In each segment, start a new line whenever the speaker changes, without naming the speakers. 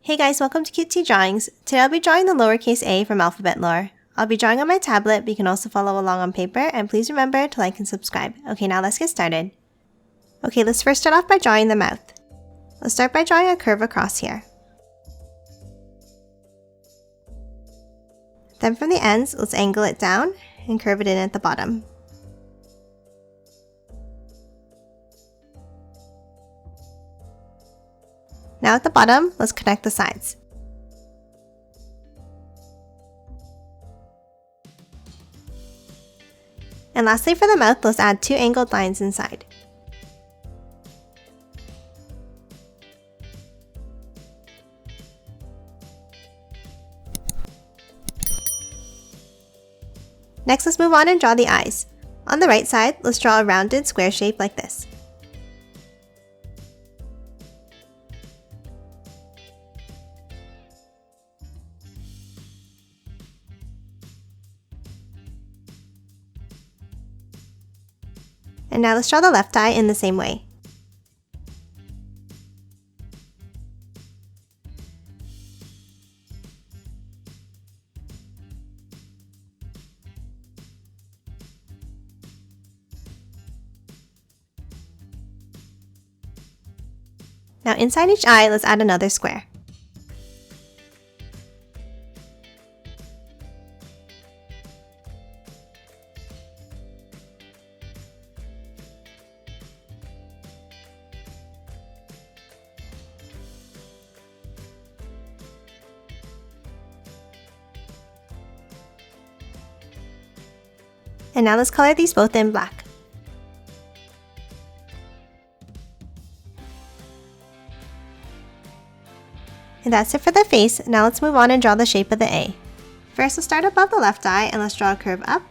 Hey guys, welcome to Cutesy Drawings. Today I'll be drawing the lowercase a from alphabet lore. I'll be drawing on my tablet, but you can also follow along on paper, and please remember to like and subscribe. Okay, now let's get started. Okay, let's first start off by drawing the mouth. Let's start by drawing a curve across here. Then from the ends, let's angle it down and curve it in at the bottom. Now at the bottom, let's connect the sides. And lastly for the mouth, let's add 2 angled lines inside. Next, let's move on and draw the eyes. On the right side, let's draw a rounded square shape like this. And now let's draw the left eye in the same way. Now inside each eye, let's add another square. And now let's color these both in black. And that's it for the face. Now let's move on and draw the shape of the A. First, let's start above the left eye and let's draw a curve up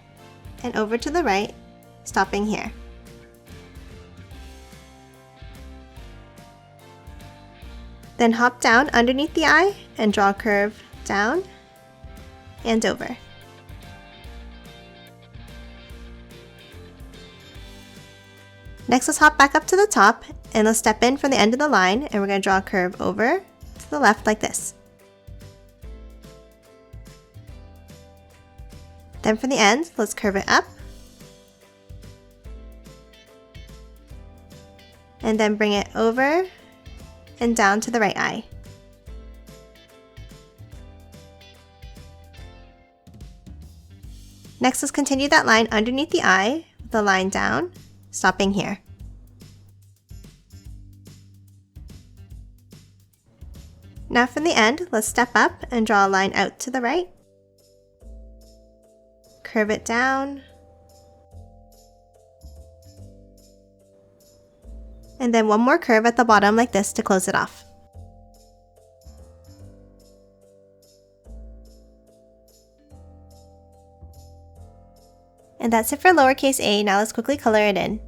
and over to the right, stopping here. Then hop down underneath the eye and draw a curve down and over. Next, let's hop back up to the top and let's step in from the end of the line, and we're going to draw a curve over to the left like this. Then from the end, let's curve it up and then bring it over and down to the right eye. Next, let's continue that line underneath the eye with the line down, stopping here. Now from the end, let's step up and draw a line out to the right. Curve it down. And then one more curve at the bottom like this to close it off. And that's it for lowercase a. Now let's quickly color it in.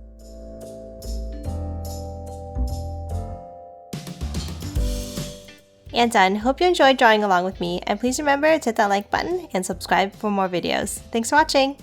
And done. Hope you enjoyed drawing along with me, and please remember to hit that like button and subscribe for more videos. Thanks for watching!